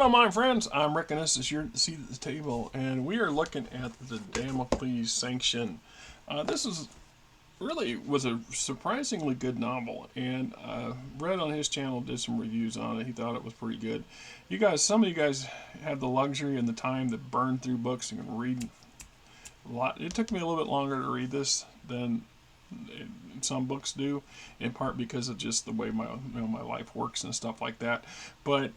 Hello, my friends. I'm Rick, and this is your seat at the table, and we are looking at the Damocles Sanction. This is was a surprisingly good novel, and read on his channel, did some reviews on it. He thought it was pretty good. You guys, some of you guys have the luxury and the time to burn through books and can read a lot. It took me a little bit longer to read this than some books do, in part because of just the way my life works and stuff like that. But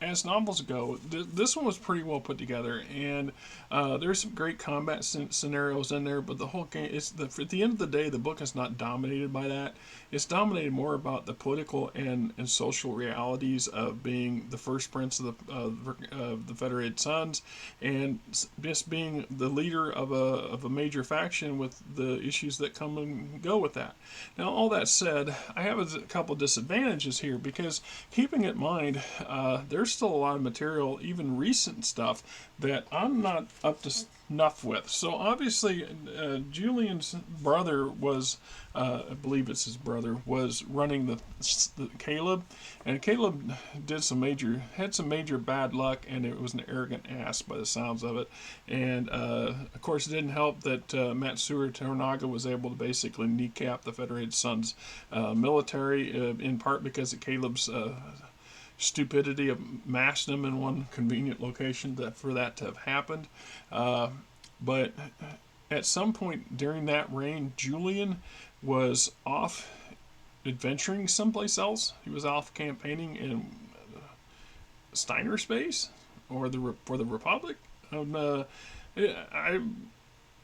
as novels go, this one was pretty well put together, and there's some great combat scenarios in there. But the whole game, at the end of the day, the book is not dominated by that. It's dominated more about the political and social realities of being the first prince of the Federated Suns, and just being the leader of a major faction with the issues that come and go with that. Now, all that said, I have a couple disadvantages here, because keeping in mind there's still a lot of material, even recent stuff, that I'm not up to snuff with. So obviously, Julian's brother was, I believe it's his brother, was running the Caleb, and Caleb had some major bad luck, and it was an arrogant ass by the sounds of it. And of course, it didn't help that Matsura Toranaga was able to basically kneecap the Federated Suns military, in part because of Caleb's stupidity of massing them in one convenient location for that to have happened. But at some point during that reign, Julian was off adventuring someplace else. He was off campaigning in Steiner space, or for the Republic. I'm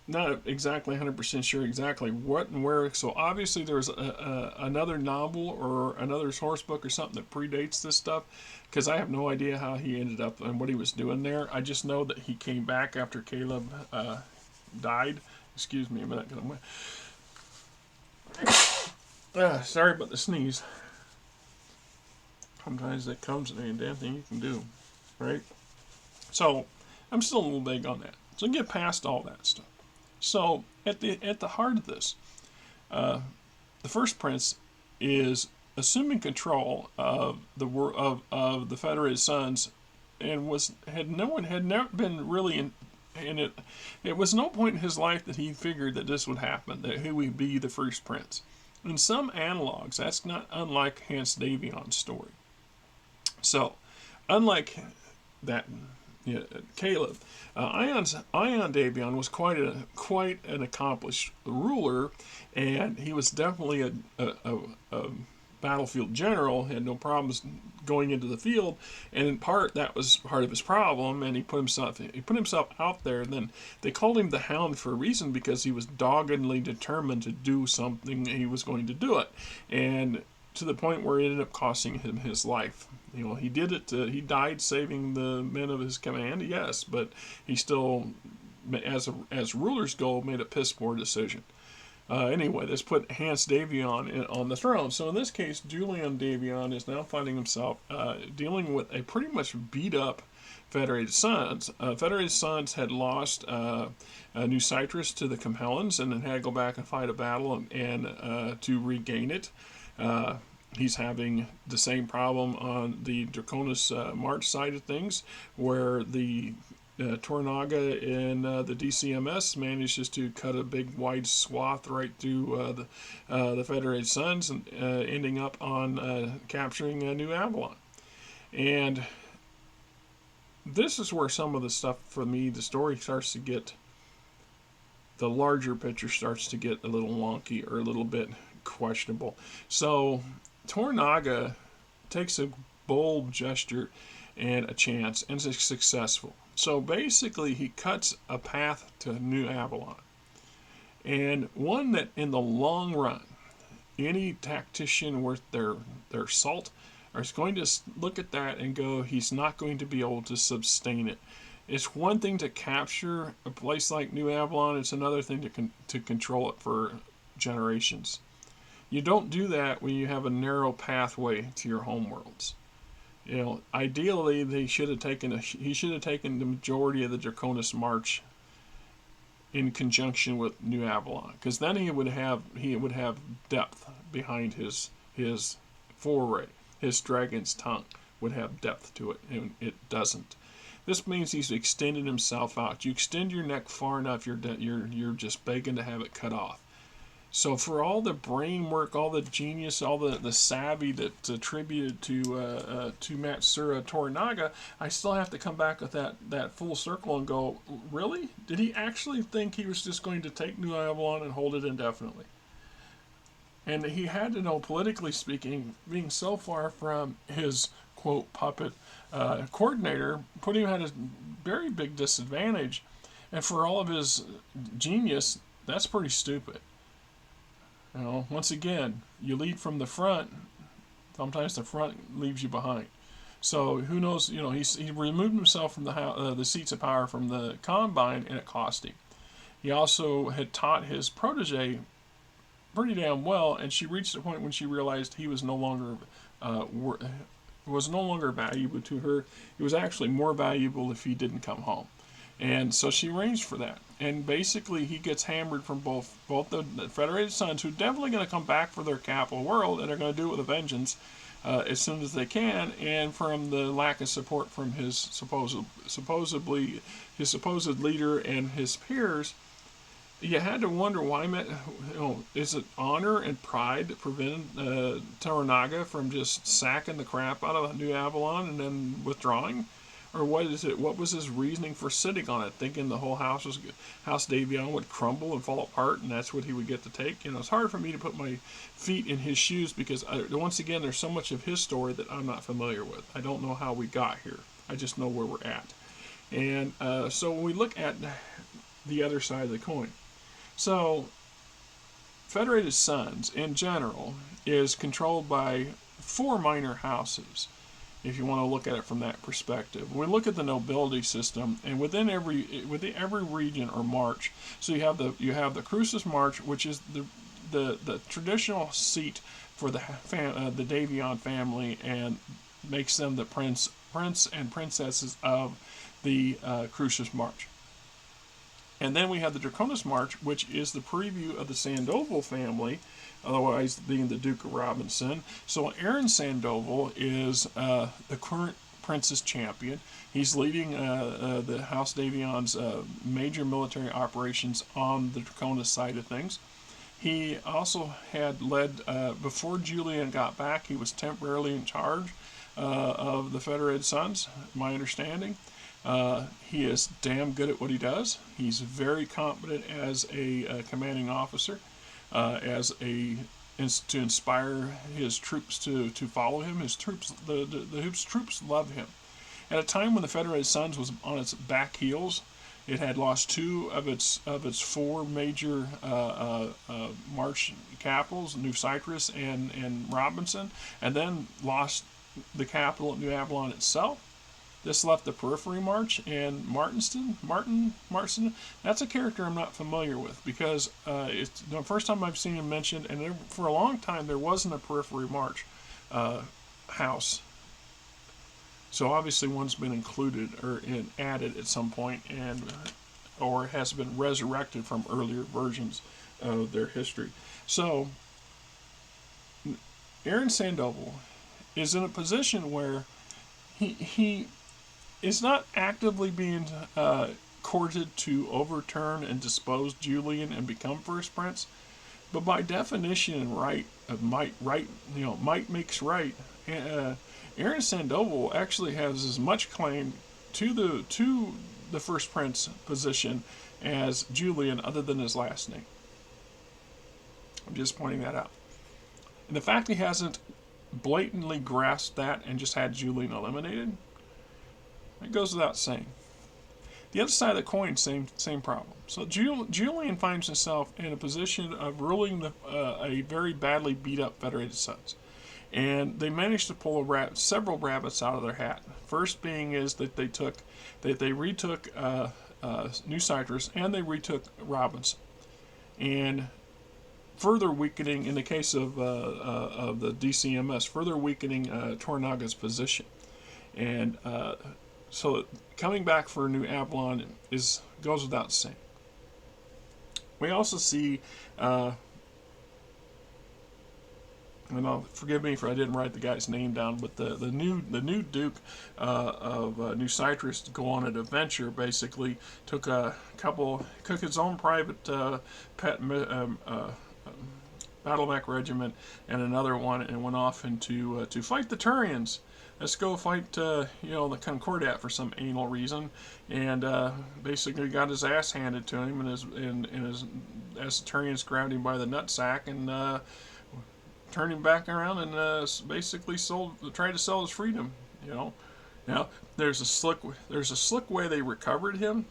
not exactly 100% sure exactly what and where. So obviously there's another novel or another source book or something that predates this stuff, because I have no idea how he ended up and what he was doing there. I just know that he came back after Caleb died. Excuse me, I'm not gonna. Sorry about the sneeze. Sometimes that comes and ain't a damn thing you can do, right? So I'm still a little vague on that. So get past all that stuff. So at the heart of this, the First Prince is assuming control of the Federated Suns, and had never been really in it. It was no point in his life that he figured that this would happen, that he would be the First Prince. In some analogs, that's not unlike Hans Davion's story. So, unlike that, Caleb, Ion Davion was quite an accomplished ruler, and he was definitely a battlefield general. He had no problems going into the field, and in part that was part of his problem. And he put himself out there. And then they called him the Hound for a reason, because he was doggedly determined to do something. He was going to do it, and to the point where it ended up costing him his life. He did it. He died saving the men of his command, yes, but he still, as rulers go, made a piss poor decision. Anyway, this put Hans Davion on the throne. So in this case, Julian Davion is now finding himself dealing with a pretty much beat up Federated Suns. Federated Suns had lost New Citrus to the Capellans, and then had to go back and fight a battle and to regain it. He's having the same problem on the Draconis March side of things, where the Toranaga in the DCMS manages to cut a big wide swath right through the Federated Suns, and ending up on capturing New Avalon. And this is where some of the stuff, for me, the story starts to get, the larger picture starts to get a little wonky or a little bit questionable. So Toranaga takes a bold gesture and a chance, and is successful. So basically, he cuts a path to New Avalon, and one that in the long run, any tactician worth their salt is going to look at that and go, he's not going to be able to sustain it. It's one thing to capture a place like New Avalon. It's another thing to control it for generations. You don't do that when you have a narrow pathway to your homeworlds. Ideally, he should have taken the majority of the Draconis March in conjunction with New Avalon, because then he would have depth behind his foray, his dragon's tongue. would have depth to it, and it doesn't. This means he's extended himself out. You extend your neck far enough, you're just begging to have it cut off. So for all the brain work, all the genius, all the savvy that's attributed to Matsura Toranaga, I still have to come back with that full circle and go, really? Did he actually think he was just going to take New Avalon and hold it indefinitely? And he had to know, politically speaking, being so far from his, quote, puppet coordinator, put him at a very big disadvantage. And for all of his genius, that's pretty stupid. You know, once again, you lead from the front. Sometimes the front leaves you behind. So who knows? You know, he removed himself from the seats of power from the Combine, and it cost him. He also had taught his protege pretty damn well, and she reached a point when she realized he was no longer valuable to her. He was actually more valuable if he didn't come home. And so she arranged for that. And basically, he gets hammered from both the Federated Suns, who are definitely going to come back for their capital world, and they're going to do it with a vengeance as soon as they can, and from the lack of support from his supposedly his supposed leader and his peers. You had to wonder why. Is it honor and pride that prevented Toranaga from just sacking the crap out of New Avalon and then withdrawing? Or what is it? What was his reasoning for sitting on it, thinking the whole House Davion would crumble and fall apart, and that's what he would get to take? You know, it's hard for me to put my feet in his shoes because, once again, there's so much of his story that I'm not familiar with. I don't know how we got here. I just know where we're at. And so when we look at the other side of the coin, so Federated Suns in general is controlled by 4 minor houses, if you want to look at it from that perspective. We look at the nobility system, and within every region or march, so you have the Crucis March, which is the traditional seat for the Davion family, and makes them the prince and princesses of the Crucis March. And then we have the Draconis March, which is the preview of the Sandoval family, otherwise being the Duke of Robinson. So Erik Sandoval is the current Prince's champion. He's leading the House Davion's major military operations on the Draconis side of things. He also had led, before Julian got back, he was temporarily in charge of the Federated Suns, my understanding. He is damn good at what he does. He's very competent as a commanding officer, to inspire his troops to follow him. His troops, his troops love him. At a time when the Federated Suns was on its back heels, it had lost 2 of its 4 major March capitals, New Cyprus and Robinson, and then lost the capital at New Avalon itself. This left the Periphery March, and Martin, that's a character I'm not familiar with, because it's the first time I've seen him mentioned, and for a long time there wasn't a Periphery March house. So obviously one's been included or added at some point, or has been resurrected from earlier versions of their history. So Erik Sandoval is in a position where he is not actively being courted to overturn and dispose Julian and become First Prince, but by definition and might makes right. Erik Sandoval actually has as much claim to the First Prince position as Julian, other than his last name. I'm just pointing that out. And the fact he hasn't blatantly grasped that and just had Julian eliminated, it goes without saying. The other side of the coin, same problem. So Julian finds himself in a position of ruling a very badly beat up Federated Suns, and they managed to pull several rabbits out of their hat. First being is that they retook New Cyprus, and they retook Robinson, and further weakening, in the case of the DCMS, further weakening Toranaga's position. And so coming back for New Avalon goes without saying. We also see and forgive me if I didn't write the guy's name down, but the new Duke of New Cyprus to go on an adventure. Basically, took his own private pet battle mech regiment and another one, and went off into to fight the Turians. Let's go fight, the Concordat for some anal reason, and basically got his ass handed to him, as the Turians grabbed him by the nutsack and turned him back around and basically tried to sell his freedom. Now there's a slick way they recovered him,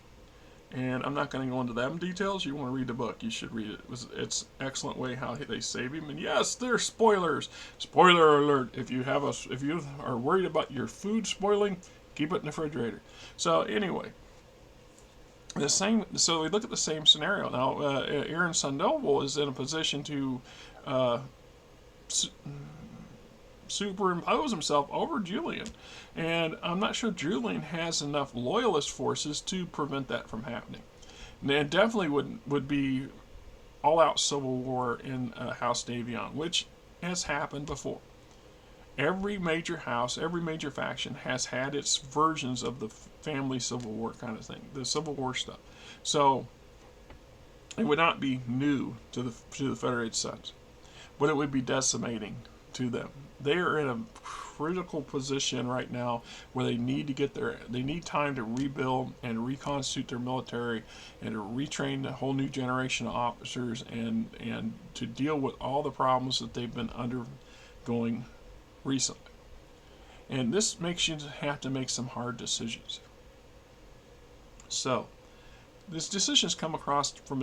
and I'm not going to go into them details. You want to read the book, you should read it. It's an excellent way how they save him. And yes, there's spoilers. Spoiler alert! If you are worried about your food spoiling, keep it in the refrigerator. So anyway, so we look at the same scenario now. Erik Sandoval is in a position to superimpose himself over Julian, and I'm not sure Julian has enough loyalist forces to prevent that from happening. And it definitely would be all-out civil war in House Davion, which has happened before. Every major house, every major faction has had its versions of the family civil war kind of thing, the civil war stuff. So it would not be new to the Federated Suns, but it would be decimating to them. They are in a critical position right now where they need time to rebuild and reconstitute their military and to retrain a whole new generation of officers and to deal with all the problems that they've been undergoing recently. And this makes you have to make some hard decisions. So these decisions come across from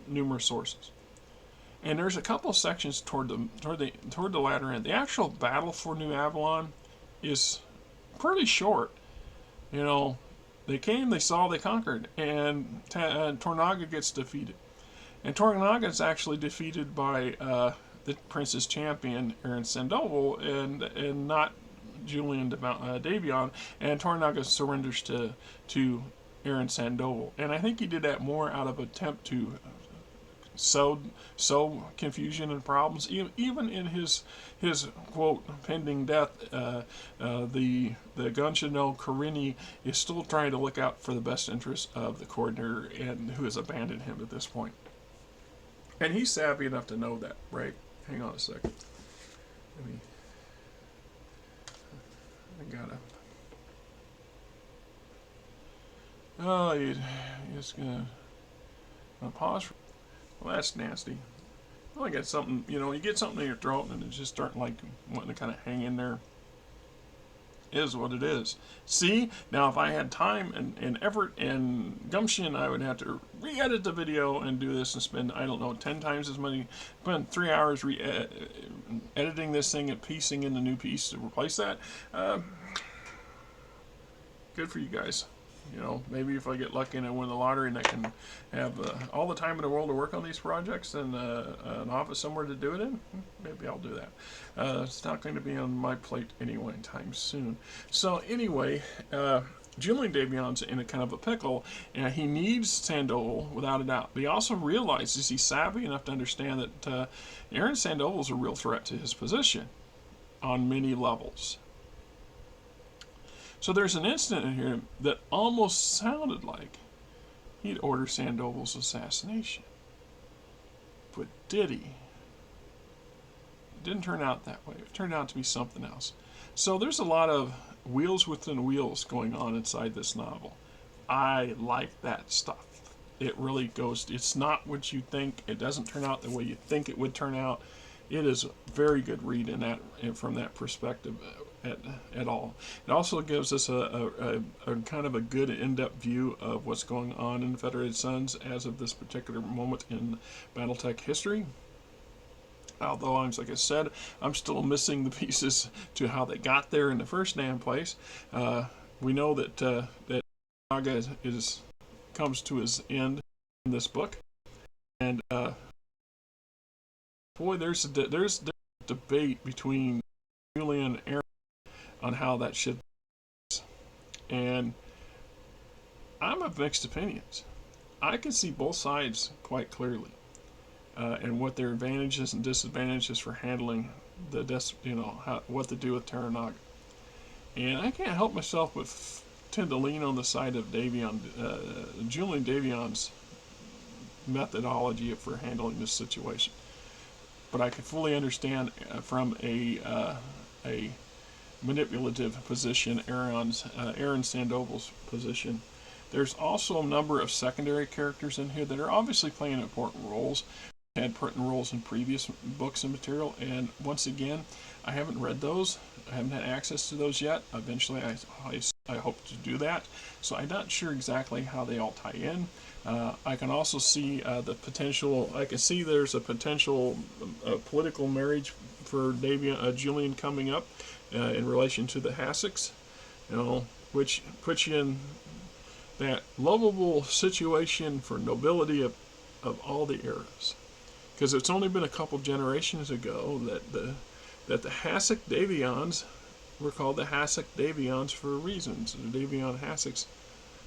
numerous sources. And there's a couple of sections toward the latter end. The actual battle for New Avalon is pretty short. They came, they saw, they conquered, and Tornaga gets defeated. And Tornaga is actually defeated by the prince's champion, Erik Sandoval, and not Julian Davion. And Tornaga surrenders to Erik Sandoval. And I think he did that more out of attempt to sow confusion and problems. Even in his quote pending death, the Gunchino Carini is still trying to look out for the best interests of the coordinator, and who has abandoned him at this point. And he's savvy enough to know that, right? Hang on a second. I gotta. Oh, you're just gonna pause. Well, that's nasty. Well, I got something, you get something in your throat and it's just starting wanting to kind of hang in there. It is what it is. See, now if I had time and effort and gumption, I would have to re-edit the video and do this and spend, 10 times as money, spend 3 hours editing this thing and piecing in the new piece to replace that. Good for you guys. Maybe if I get lucky and I win the lottery and I can have all the time in the world to work on these projects and an office somewhere to do it in, maybe I'll do that. It's not going to be on my plate anyway anytime soon. So anyway, Julian Davion's in a kind of a pickle, and he needs Sandoval without a doubt. But he also realizes he's savvy enough to understand that Erik Sandoval is a real threat to his position on many levels. So there's an incident in here that almost sounded like he'd order Sandoval's assassination. But did he? It didn't turn out that way. It turned out to be something else. So there's a lot of wheels within wheels going on inside this novel. I like that stuff. It really goes, it's not what you think. It doesn't turn out the way you think it would turn out. It is a very good read from that perspective at all. It also gives us a kind of a good in-depth view of what's going on in the Federated Suns as of this particular moment in Battletech history. Although, like I said, I'm still missing the pieces to how they got there in the first damn place. We know that Naga comes to his end in this book, and boy, there's a debate between Julian and Aaron on how that should be. And I'm of mixed opinions. I can see both sides quite clearly. and what their advantages and disadvantages for handling what to do with Terranaga. And I can't help myself but tend to lean on the side of Julian Davion's methodology for handling this situation. But I can fully understand from a manipulative position, Aaron Sandoval's position. There's also a number of secondary characters in here that are obviously playing important roles. Had important roles in previous books and material, and once again, I haven't read those. I haven't had access to those yet. Eventually, I hope to do that. So I'm not sure exactly how they all tie in. I can also see the potential. I can see there's a potential political marriage for Julian coming up in relation to the Hassocks, which puts you in that lovable situation for nobility of all the eras. Because it's only been a couple generations ago that the Hassock Davions were called the Hassock Davions for reasons, the Davion Hassocks,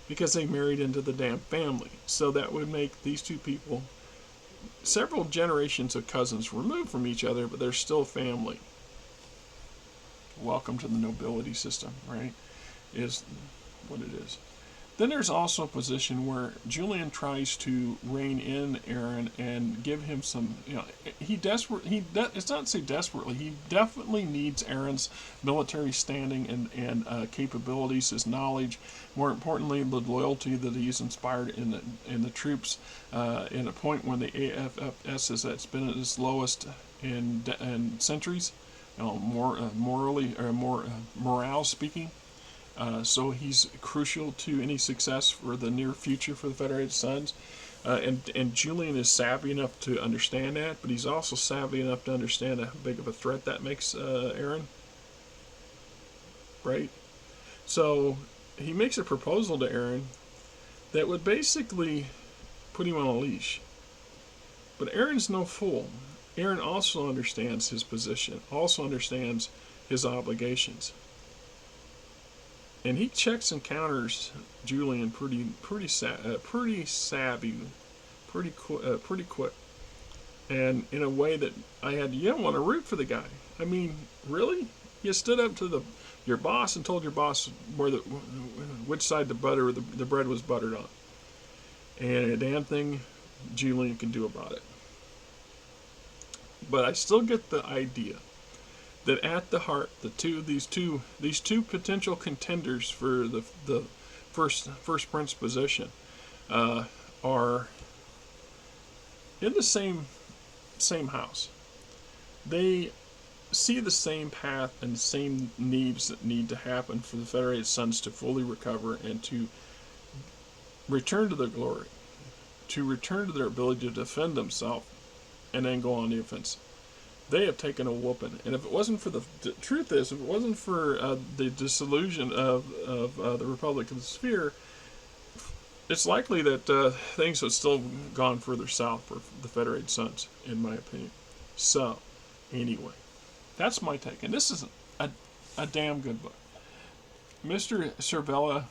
because they married into the damn family. So that would make these two people several generations of cousins removed from each other, but they're still family. Welcome to the nobility system, right? Is what it is. Then there's also a position where Julian tries to rein in Aaron and give him some, it's not to say desperately, he definitely needs Aaron's military standing and capabilities, his knowledge, more importantly, the loyalty that he's inspired in the troops, in a point when the AFFS has been at its lowest in centuries, morale speaking. So he's crucial to any success for the near future for the Federated Suns. And Julian is savvy enough to understand that, but he's also savvy enough to understand how big of a threat that makes Aaron. Right? So he makes a proposal to Aaron that would basically put him on a leash. But Aaron's no fool. Aaron also understands his position, also understands his obligations. And he checks and counters Julian pretty savvy, pretty quick, and in a way that you don't want to root for the guy. I mean, really? You stood up to your boss and told your boss which side the bread was buttered on, and a damn thing Julian can do about it. But I still get the idea that at the heart, these two potential contenders for the first prince position are in the same house. They see the same path and the same needs that need to happen for the Federated Suns to fully recover and to return to their glory, to return to their ability to defend themselves, and then go on the offensive. They have taken a whooping, and if it wasn't for the truth is, if it wasn't for the dissolution of the Republic of the Sphere, it's likely that things have still gone further south for the Federated Suns, in my opinion. So, anyway, that's my take, and this is a damn good book. Mr. Cervella,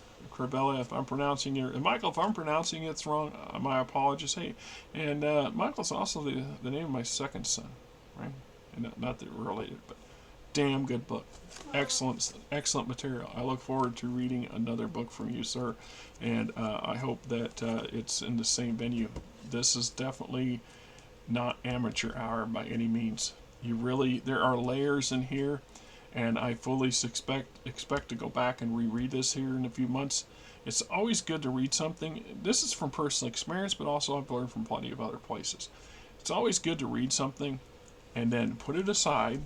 if I'm pronouncing it, and Michael, if I'm pronouncing it wrong, my apologies. Hey, and Michael's also the name of my second son, right? And not that we're related, but damn good book. Excellent material. I look forward to reading another book from you, sir, and I hope that it's in the same venue. This is definitely not amateur hour by any means. There are layers in here, and I fully expect to go back and reread this here in a few months. It's always good to read something. This is from personal experience, but also I've learned from plenty of other places. It's always good to read something and then put it aside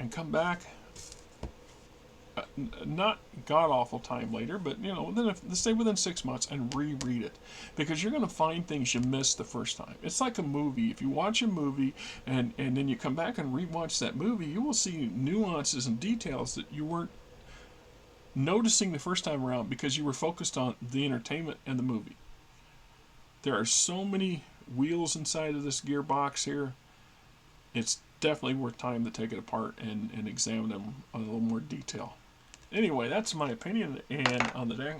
and come back, not god-awful time later, but stay within 6 months and reread it, because you're going to find things you missed the first time. It's like a movie. If you watch a movie and then you come back and rewatch that movie, you will see nuances and details that you weren't noticing the first time around because you were focused on the entertainment and the movie. There are so many wheels inside of this gearbox here. It's definitely worth time to take it apart and examine them in a little more detail. Anyway, that's my opinion and on the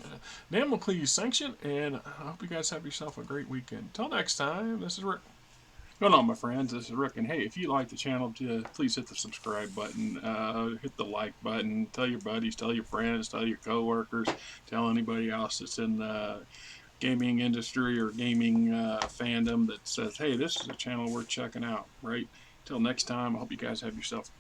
Damocles Sanction, and I hope you guys have yourself a great weekend. Until next time, this is Rick. Going on, my friends. This is Rick, and hey, if you like the channel, please hit the subscribe button, hit the like button, tell your buddies, tell your friends, tell your coworkers, tell anybody else that's in the gaming industry or gaming fandom that says, hey, this is a channel worth checking out, right? Till next time, I hope you guys have yourself